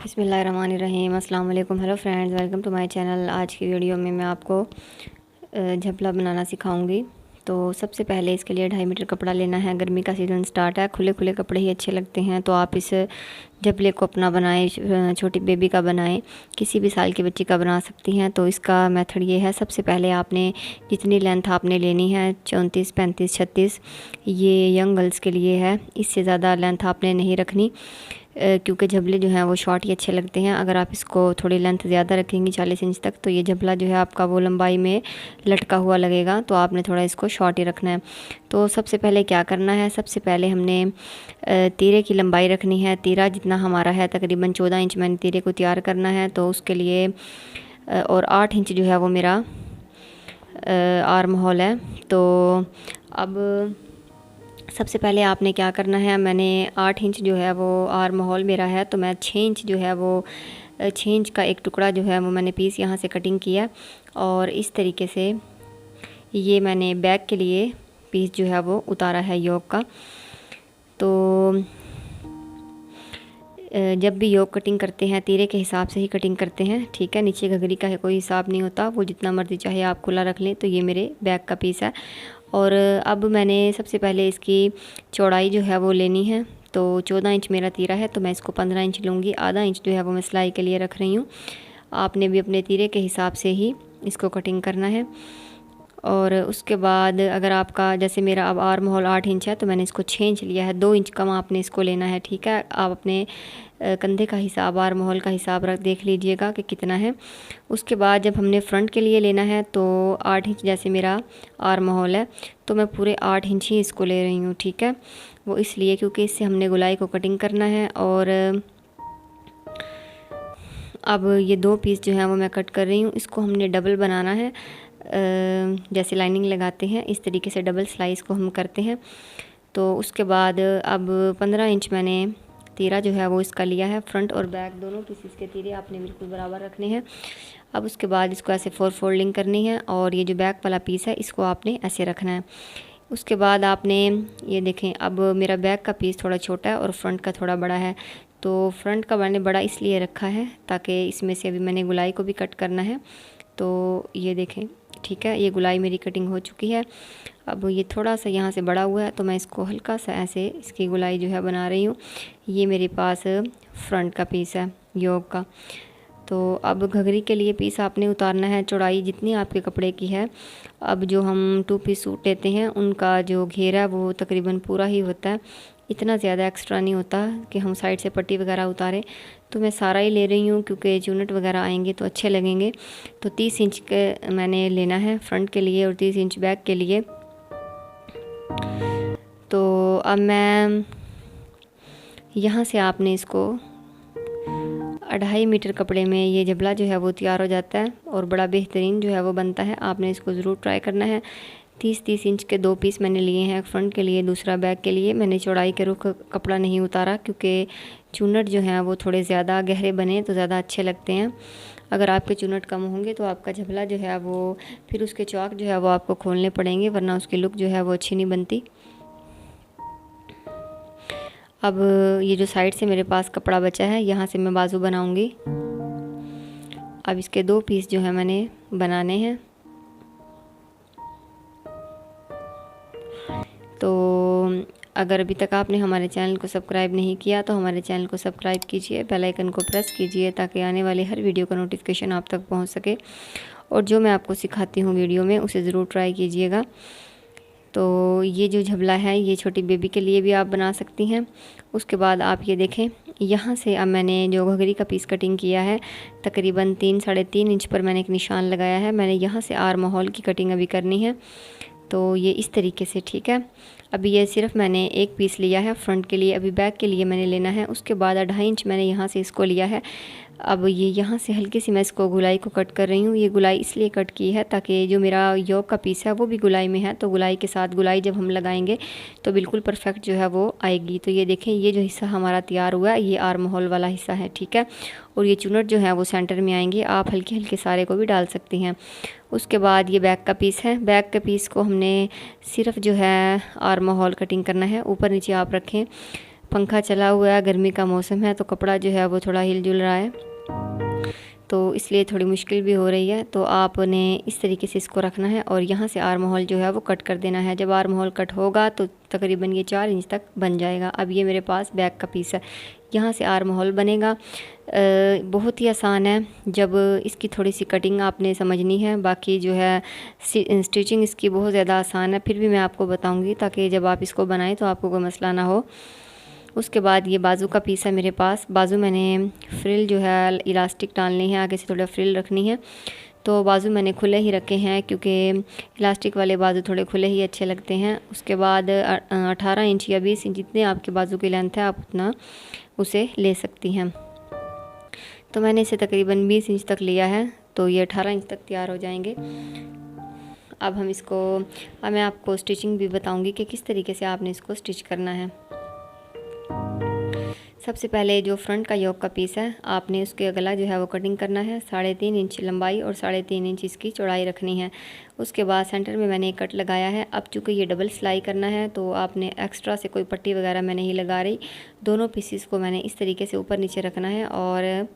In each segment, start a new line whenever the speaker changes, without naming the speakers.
बिस्मिल्लाहिर्रहमानिर्रहीम। अस्सलाम वालेकुम। Hello friends, welcome to my channel. आज की वीडियो में मैं आपको झपला बनाना सिखाऊंगी। तो सबसे पहले इसके लिए 2.5 मीटर कपड़ा लेना है। गर्मी का सीज़न स्टार्ट है, खुले खुले कपड़े ही अच्छे लगते हैं। तो आप इस झपले को अपना बनाएं, छोटी बेबी का बनाएं, किसी भी साल की बच्ची का बना सकती हैं। तो इसका मेथड ये है, सबसे पहले आपने जितनी लेंथ आपने लेनी है 34, 35, 36, ये यंग गर्ल्स के लिए है। इससे ज़्यादा लेंथ आपने नहीं रखनी, क्योंकि झबले जो हैं वो शॉर्ट ही अच्छे लगते हैं। अगर आप इसको थोड़ी लेंथ ज़्यादा रखेंगी 40 इंच तक, तो ये झबला जो है आपका वो लंबाई में लटका हुआ लगेगा। तो आपने थोड़ा इसको शॉर्ट ही रखना है। तो सबसे पहले क्या करना है, सबसे पहले हमने तीरे की लंबाई रखनी है। तीरा जितना हमारा है तकरीबन 14 इंच मैंने तीरे को तैयार करना है। तो उसके लिए और 8 इंच जो है वो मेरा आर्म होल है। तो अब सबसे पहले आपने क्या करना है, मैंने 8 इंच जो है वो आर्म होल मेरा है, तो मैं 6 इंच जो है वो 6 इंच का एक टुकड़ा जो है वो मैंने पीस यहाँ से कटिंग किया। और इस तरीके से ये मैंने बैक के लिए पीस जो है वो उतारा है योक का। तो जब भी योक कटिंग करते हैं तीरे के हिसाब से ही कटिंग करते हैं, ठीक है। नीचे घघरी का है कोई हिसाब नहीं होता, वो जितना मर्जी चाहे आप खुला रख लें। तो ये मेरे बैक का पीस है। और अब मैंने सबसे पहले इसकी चौड़ाई जो है वो लेनी है। तो 14 इंच मेरा तीरा है, तो मैं इसको 15 इंच लूँगी। आधा इंच जो है वो मैं सिलाई के लिए रख रही हूँ। आपने भी अपने तीरे के हिसाब से ही इसको कटिंग करना है। और उसके बाद अगर आपका, जैसे मेरा अब आर्म होल 8 इंच है, तो मैंने इसको 6 इंच लिया है। 2 इंच कम आपने इसको लेना है, ठीक है। आप अपने कंधे का हिसाब, आर्म होल का हिसाब रख देख लीजिएगा कि कितना है। उसके बाद जब हमने फ्रंट के लिए लेना है, तो 8 इंच जैसे मेरा आर्म होल है, तो मैं पूरे 8 इंच ही इसको ले रही हूँ, ठीक है। वो इसलिए क्योंकि इससे हमने गोलाई को कटिंग करना है। और अब ये 2 पीस जो है वो मैं कट कर रही हूँ। इसको हमने डबल बनाना है, जैसे लाइनिंग लगाते हैं इस तरीके से डबल स्लाइस को हम करते हैं। तो उसके बाद अब 15 इंच मैंने तीरा जो है वो इसका लिया है। फ्रंट और बैक दोनों पीसेस के तीरे आपने बिल्कुल बराबर रखने हैं। अब उसके बाद इसको ऐसे 4 फोल्डिंग करनी है, और ये जो बैक वाला पीस है इसको आपने ऐसे रखना है। उसके बाद आपने ये देखें, अब मेरा बैक का पीस थोड़ा छोटा है और फ्रंट का थोड़ा बड़ा है। तो फ्रंट का मैंने बड़ा इसलिए रखा है ताकि इसमें से अभी मैंने गुलाई को भी कट करना है। तो ये देखें, ठीक है, ये गुलाई मेरी कटिंग हो चुकी है। अब ये थोड़ा सा यहाँ से बड़ा हुआ है, तो मैं इसको हल्का सा ऐसे इसकी गुलाई जो है बना रही हूँ। ये मेरे पास फ्रंट का पीस है योक का। तो अब घघरी के लिए पीस आपने उतारना है, चौड़ाई जितनी आपके कपड़े की है। अब जो हम 2 पीस सूट लेते हैं उनका जो घेरा वो तकरीबन पूरा ही होता है, इतना ज़्यादा एक्स्ट्रा नहीं होता कि हम साइड से पट्टी वगैरह उतारें। तो मैं सारा ही ले रही हूँ क्योंकि चूनट वगैरह आएंगे तो अच्छे लगेंगे। तो 30 इंच के मैंने लेना है फ्रंट के लिए और 30 इंच बैक के लिए। तो अब मैं यहाँ से आपने इसको 2.5 मीटर कपड़े में ये झबला जो है वो तैयार हो जाता है और बड़ा बेहतरीन जो है वो बनता है। आपने इसको ज़रूर ट्राई करना है। 30-30 इंच के 2 पीस मैंने लिए हैं, फ्रंट के लिए, दूसरा बैक के लिए। मैंने चौड़ाई के रुख कपड़ा नहीं उतारा क्योंकि चूनट जो हैं वो थोड़े ज़्यादा गहरे बने तो ज़्यादा अच्छे लगते हैं। अगर आपके चूनट कम होंगे तो आपका झबला जो है वो, फिर उसके चौक जो है वो आपको खोलने पड़ेंगे, वरना उसकी लुक जो है वो अच्छी नहीं बनती। अब ये जो साइड से मेरे पास कपड़ा बचा है, यहाँ से मैं बाजू बनाऊंगी। अब इसके 2 पीस जो है मैंने बनाने हैं। तो अगर अभी तक आपने हमारे चैनल को सब्सक्राइब नहीं किया तो हमारे चैनल को सब्सक्राइब कीजिए, बेल आइकन को प्रेस कीजिए ताकि आने वाले हर वीडियो का नोटिफिकेशन आप तक पहुंच सके। और जो मैं आपको सिखाती हूँ वीडियो में उसे ज़रूर ट्राई कीजिएगा। तो ये जो झबला है ये छोटी बेबी के लिए भी आप बना सकती हैं। उसके बाद आप ये देखें, यहाँ से अब मैंने जो घघरी का पीस कटिंग किया है तकरीबन 3-3.5 इंच पर मैंने एक निशान लगाया है। मैंने यहाँ से आर्म होल की कटिंग अभी करनी है। तो ये इस तरीके से, ठीक है। अभी ये सिर्फ मैंने एक पीस लिया है फ्रंट के लिए, अभी बैक के लिए मैंने लेना है। उसके बाद 2.5 इंच मैंने यहाँ से इसको लिया है। अब ये यहाँ से हल्की सी मैं इसको गुलाई को कट कर रही हूँ। ये गुलाई इसलिए कट की है ताकि जो मेरा योक का पीस है वो भी गुलाई में है, तो गुलाई के साथ गुलाई जब हम लगाएंगे तो बिल्कुल परफेक्ट जो है वो आएगी। तो ये देखें, ये जो हिस्सा हमारा तैयार हुआ है ये आर्म होल वाला हिस्सा है, ठीक है। और ये चुनट जो है वो सेंटर में आएंगे, आप हल्के हल्के सारे को भी डाल सकती हैं। उसके बाद ये बैक का पीस है। बैक के पीस को हमने सिर्फ जो है आर्म होल कटिंग करना है, ऊपर नीचे आप रखें पंखा चला हुआ है, गर्मी का मौसम है, तो कपड़ा जो है वो थोड़ा हिल जुल रहा है, तो इसलिए थोड़ी मुश्किल भी हो रही है। तो आपने इस तरीके से इसको रखना है और यहाँ से आर्म होल जो है वो कट कर देना है। जब आर्म होल कट होगा तो तकरीबन ये 4 इंच तक बन जाएगा। अब ये मेरे पास बैक का पीस है, यहाँ से आर्म होल बनेगा। बहुत ही आसान है, जब इसकी थोड़ी सी कटिंग आपने समझनी है, बाकी जो है स्टिचिंग इसकी बहुत ज़्यादा आसान है। फिर भी मैं आपको बताऊँगी ताकि जब आप इसको बनाएं तो आपको कोई मसला ना हो। उसके बाद ये बाजू का पीस है मेरे पास। बाजू मैंने फ्रिल जो है इलास्टिक डालनी है, आगे से थोड़ा फ्रिल रखनी है, तो बाजू मैंने खुले ही रखे हैं क्योंकि इलास्टिक वाले बाजू थोड़े खुले ही अच्छे लगते हैं। उसके बाद 18 इंच या 20 इंच जितने आपके बाजू की लेंथ है आप उतना उसे ले सकती हैं। तो मैंने इसे तकरीबन 20 इंच तक लिया है, तो ये 18 इंच तक तैयार हो जाएंगे। अब मैं आपको स्टिचिंग भी बताऊंगी कि किस तरीके से आपने इसको स्टिच करना है। सबसे पहले जो फ्रंट का योक का पीस है, आपने उसके गला जो है वो कटिंग करना है। 3.5 इंच लंबाई और 3.5 इंच इसकी चौड़ाई रखनी है। उसके बाद सेंटर में मैंने एक कट लगाया है। अब चूँकि ये डबल सिलाई करना है तो आपने एक्स्ट्रा से कोई पट्टी वगैरह मैं नहीं लगा रही। दोनों पीसीस को मैंने इस तरीके से ऊपर नीचे रखना है और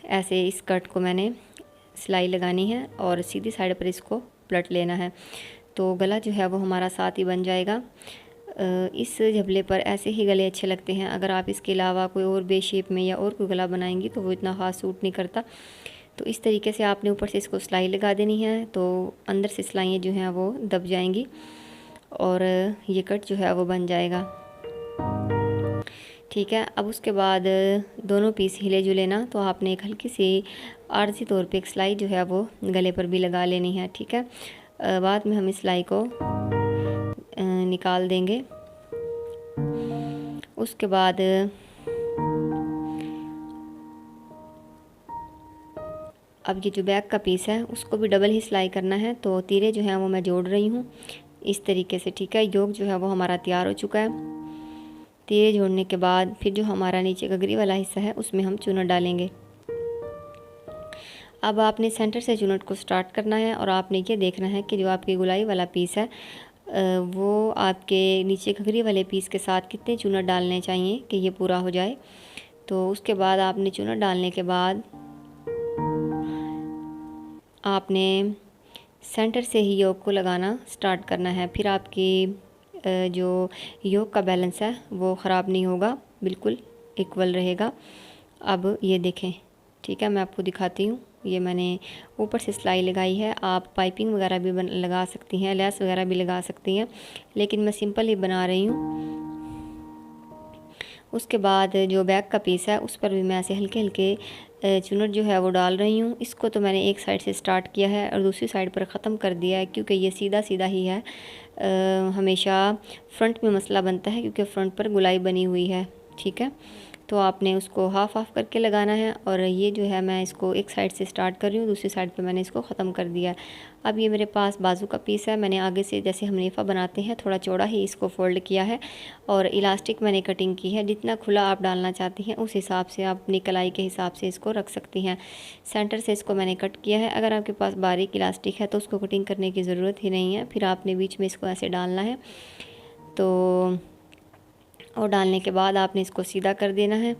ऐसे इस कट को मैंने सिलाई लगानी है और सीधी साइड पर इसको पलट लेना है। तो गला जो है वो हमारा साथ ही बन जाएगा। इस झबले पर ऐसे ही गले अच्छे लगते हैं। अगर आप इसके अलावा कोई और बे शेप में या और कोई गला बनाएंगी तो वो इतना ख़ास सूट नहीं करता। तो इस तरीके से आपने ऊपर से इसको सिलाई लगा देनी है, तो अंदर से सिलाइयाँ जो हैं वो दब जाएंगी और ये कट जो है वो बन जाएगा। ठीक है। अब उसके बाद दोनों पीस हिले जुले ना, तो आपने एक हल्की सी आर्जी तौर पे एक सिलाई जो है वो गले पर भी लगा लेनी है। ठीक है। बाद में हम इस सिलाई को निकाल देंगे। उसके बाद अब ये जो बैक का पीस है उसको भी डबल ही सिलाई करना है, तो तीरे जो हैं वो मैं जोड़ रही हूँ इस तरीके से। ठीक है। योक जो है वो हमारा तैयार हो चुका है। तीरे जोड़ने के बाद फिर जो हमारा नीचे गगरी वाला हिस्सा है उसमें हम चुनट डालेंगे। अब आपने सेंटर से चुनट को स्टार्ट करना है और आपने ये देखना है कि जो आपकी गुलाई वाला पीस है वो आपके नीचे घघरी वाले पीस के साथ कितने चुनट डालने चाहिए कि ये पूरा हो जाए। तो उसके बाद आपने चुनट डालने के बाद आपने सेंटर से ही योक को लगाना स्टार्ट करना है। फिर आपकी जो योक का बैलेंस है वो ख़राब नहीं होगा, बिल्कुल इक्वल रहेगा। अब ये देखें। ठीक है, मैं आपको दिखाती हूँ। ये मैंने ऊपर से सिलाई लगाई है। आप पाइपिंग वगैरह भी लगा सकती हैं, लेस वगैरह भी लगा सकती हैं, लेकिन मैं सिंपल ही बना रही हूँ। उसके बाद जो बैक का पीस है उस पर भी मैं ऐसे हल्के हल्के चुनट जो है वो डाल रही हूँ। इसको तो मैंने एक साइड से स्टार्ट किया है और दूसरी साइड पर ख़त्म कर दिया है क्योंकि ये सीधा सीधा ही है। हमेशा फ्रंट में मसला बनता है क्योंकि फ्रंट पर गुलाई बनी हुई है। ठीक है, तो आपने उसको हाफ़ करके लगाना है। और ये जो है मैं इसको एक साइड से स्टार्ट कर रही हूँ, दूसरी साइड पे मैंने इसको ख़त्म कर दिया। अब ये मेरे पास बाजू का पीस है। मैंने आगे से जैसे हम नेफ़ा बनाते हैं थोड़ा चौड़ा ही इसको फ़ोल्ड किया है और इलास्टिक मैंने कटिंग की है। जितना खुला आप डालना चाहती हैं उस हिसाब से आप अपनी कलाई के हिसाब से इसको रख सकती हैं। सेंटर से इसको मैंने कट किया है। अगर आपके पास बारीक इलास्टिक है तो उसको कटिंग करने की ज़रूरत ही नहीं है। फिर आपने बीच में इसको ऐसे डालना है, तो और डालने के बाद आपने इसको सीधा कर देना है।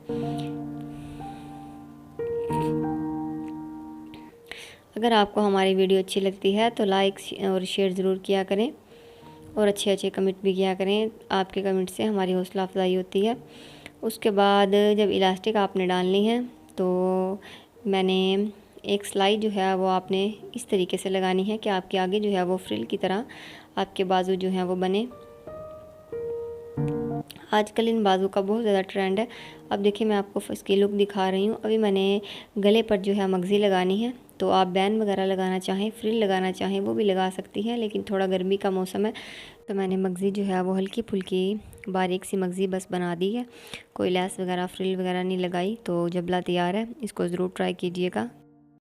अगर आपको हमारी वीडियो अच्छी लगती है तो लाइक और शेयर ज़रूर किया करें और अच्छे अच्छे कमेंट भी किया करें। आपके कमेंट से हमारी हौसला अफजाई होती है। उसके बाद जब इलास्टिक आपने डालनी है तो मैंने एक सिलाई जो है वो आपने इस तरीके से लगानी है कि आपके आगे जो है वो फ्रिल की तरह आपके बाजू जो है वो बने। आजकल इन बाजू का बहुत ज़्यादा ट्रेंड है। अब देखिए मैं आपको इसकी लुक दिखा रही हूँ। अभी मैंने गले पर जो है मगज़ी लगानी है, तो आप बैन वगैरह लगाना चाहें, फ्रिल लगाना चाहें वो भी लगा सकती हैं, लेकिन थोड़ा गर्मी का मौसम है तो मैंने मगज़ी जो है वो हल्की फुल्की बारीक सी मगज़ी बस बना दी है। कोई लैस वगैरह फ्रिल वगैरह नहीं लगाई। तो जबला तैयार है, इसको ज़रूर ट्राई कीजिएगा।